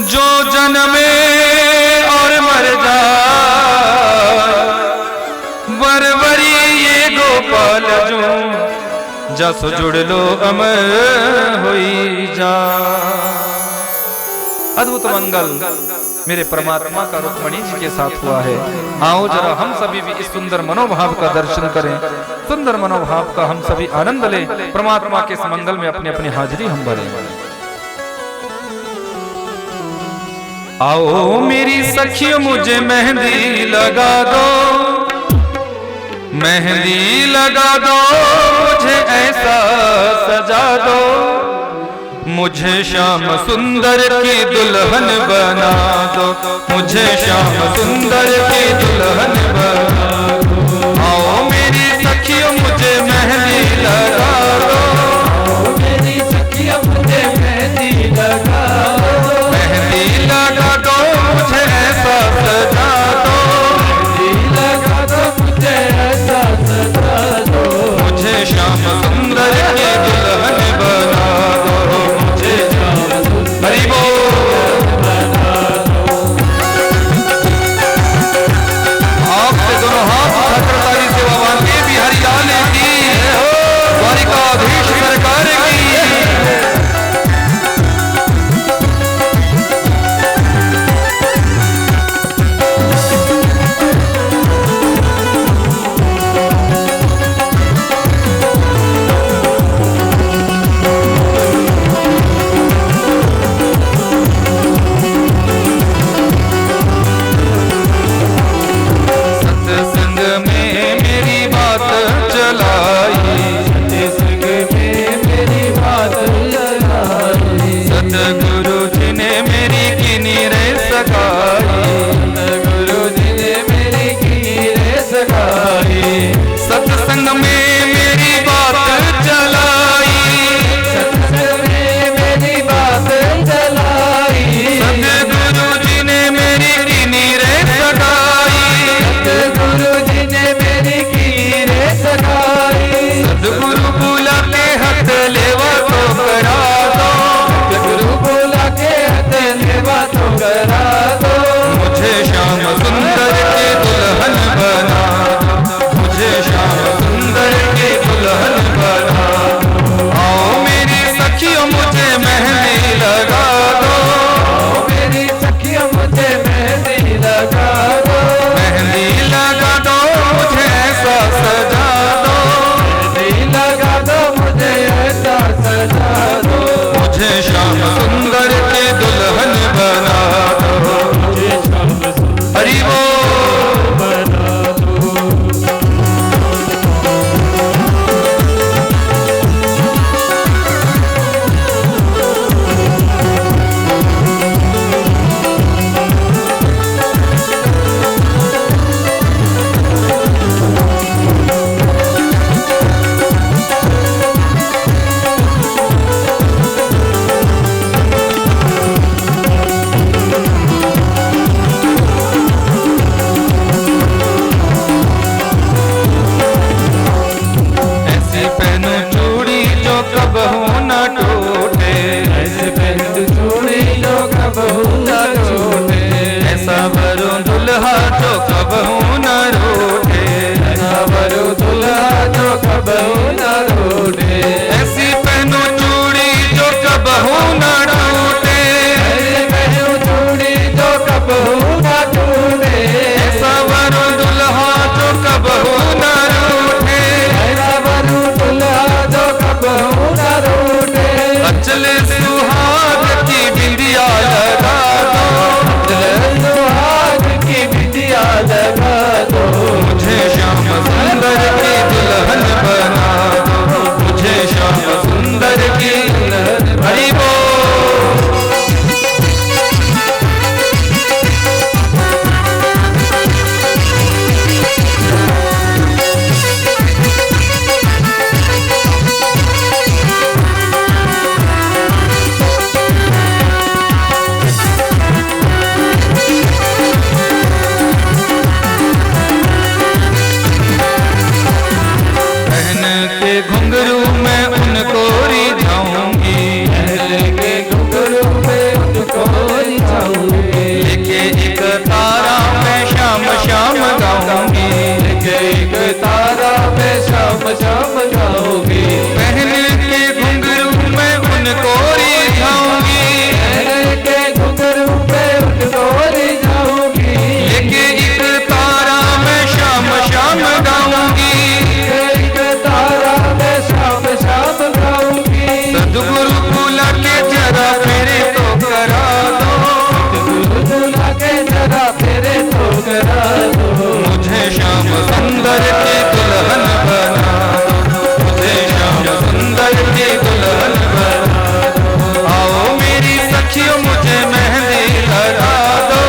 जो जन्मे और मर जाए, वरवरी ये गोपाल जो जस जुड़ लो अमर होई जा। अद्भुत मंगल मेरे परमात्मा का रुक्मणी जी के साथ हुआ है। आओ जरा हम सभी भी इस सुंदर मनोभाव का दर्शन करें, सुंदर मनोभाव का हम सभी आनंद लें, परमात्मा के इस मंगल में अपनी अपनी हाजिरी हम भरें। आओ मेरी सखियों मुझे मेहंदी लगा दो, मेहंदी लगा दो, मुझे ऐसा सजा दो, मुझे श्याम सुंदर की दुल्हन बना दो, मुझे श्याम सुंदर की दुल्हन बना दो। आओ मेरी सखियों मुझे मेहंदी लगा दो, मेरी सखियों मुझे मेहंदी लगा दो, मेहंदी लगा दो, मुझे ऐसा सजा दो, मेहंदी लगा दो, मुझे ऐसा सजा दो, मुझे श्याम सुंदर की दुल्हन बना दो, मुझे हरि बोल बना दो। आपसे दोनों हाथ उठाकर सेवा मांगे बिहारी लाल की, द्वारिकाधीश सरकार की। सत्संग में मेरी बात चलाई, सत्संग में मेरी बात चलाई, सतगुरु जी ने मेरी कीनी रे सगाई, सतगुरु जी ने मेरी कीनी रे सगाई, सतगुरु बुला के हाथ लेवा तो करा दो, सतगुरु बुला के हाथ लेवा तो करा दो, मुझे श्याम सुंदर के दुल्हन बना, मुझे श्याम सुंदर के दुल्हन बना। आओ मेरी सखियों मुझे मेहंदी लगा दो, मेरी सखियों मुझे मेहंदी लगा दो, मेहंदी लगा दो, मुझे ऐसा सजा दो, मेहंदी लगा दो, मुझे ऐसा सजा दो, मुझे श्याम सुंदर के दुल्हन बना दो, मुझे श्याम सुंदर मंगल सुहाग की बिंदिया लगा दो, सुहाग की बिंदिया लगा दो, मुझे श्याम सुंदर की दुल्हन बना दो, मुझे श्याम सुंदर की दुल्हन हरि बोल। घुंघरू में उनको रिझाऊंगी, के घुंघरू में उनको रिझाऊंगी, लेके एक तारा मैं शाम शाम गाऊंगी, लेके एक तारा मैं शाम शाम गाऊंगी, पहन के घुंघरू में उनको रिझाऊंगी, के घुंघरू में उनको रिझाऊंगी, लेके एक तारा मैं शाम शाम गाऊंगी, सदगुरु बुला के जरा मेरे तो करा दो, सदगुरु बुला के जरा मेरे तो करा दो, मुझे श्याम सुंदर की दुल्हन बना दो, मुझे श्याम सुंदर की दुल्हन बना दो। आओ मेरी सखियों मुझे मेहंदी लगा दो,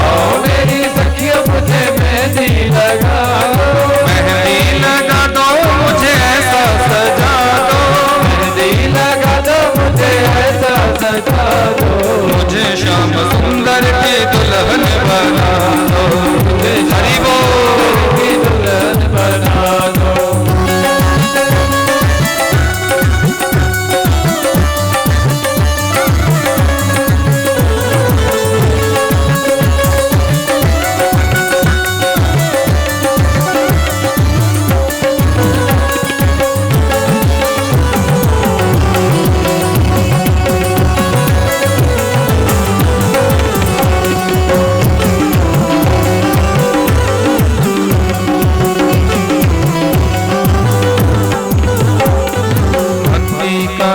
आओ मेरी सखियों मुझे मेहंदी लगा दो, मेहंदी लगा दो मुझे ऐसा सजा दो, मेहंदी लगा दो मुझे ऐसा सजा दो, मुझे श्याम सुंदर की दुल्हन बना दो, मुझे हरि बोल की दुल्हन बना दो।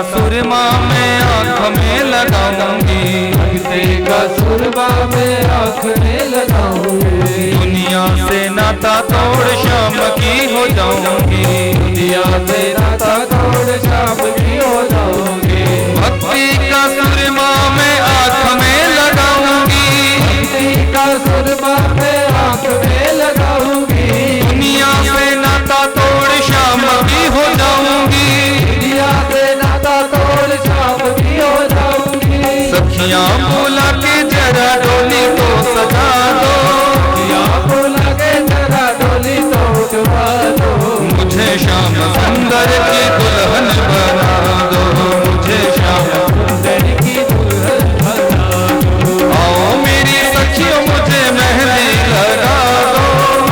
सुरमा में आँख में लगाऊंगी, भक्ति का सुरमा में आँख में लगाऊंगी, दुनिया से नाता तोड़ शाम की हो जाऊंगी, दुनिया से नाता तोड़ शाम की हो जाऊंगी, भक्ति का सुरमा में आँख में लगाऊंगी, भक्ति का सुरमा में आँख में लगाऊंगी, दुनिया से नाता तोड़ शाम की हो जाऊंगी, दुनिया से नाता तोड़ शाम की हो जाऊंगी, सखियां बुला के जरा डोली तो सजा दो, सखियां बुला के जरा डोली तो उठवा दो, मुझे श्याम सुंदर की दुल्हन बना दो, मुझे श्याम सुंदर की दुल्हन बना दो, आओ मेरी सखियों मुझे मेहंदी लगा दो,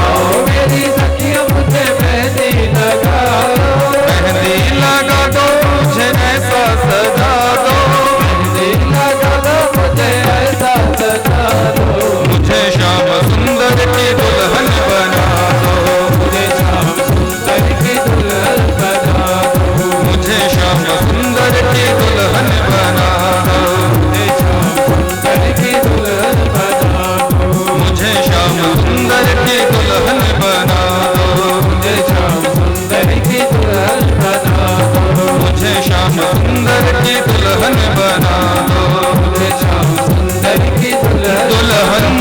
आओ मेरी सखियों मुझे मेहंदी लगा दो, मेहंदी लगा दो मुझे ऐसा सजा दो, मेहंदी लगा दो मुझे ऐसा सजा दो, मुझे श्याम सुंदर की दुल्हन बना दो, मुझे श्याम सुंदर की दुल्हन बना दो, मुझे श्याम सुंदर की दुल्हन बना दो, मुझे श्याम सुंदर की दुल्हन बना दो, मुझे श्याम सुंदर की दुल्हन बना दो, मुझे श्याम सुंदर की दुल्हन बना दो, मुझे श्याम सुंदर की दुल्हन बना दो, मुझे श्याम सुंदर की दुल्हन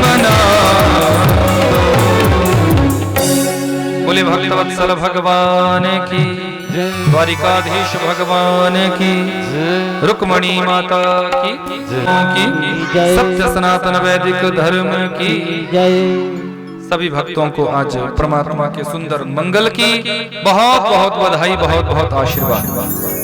बना दो। बोले भक्तवत्सल भगवान की, द्वारिकाधीश भगवान की, रुक्मणी माता की, सत्य सनातन वैदिक धर्म की, सभी भक्तों को आज परमात्मा के सुंदर मंगल की बहुत बहुत बधाई, बहुत बहुत आशीर्वाद।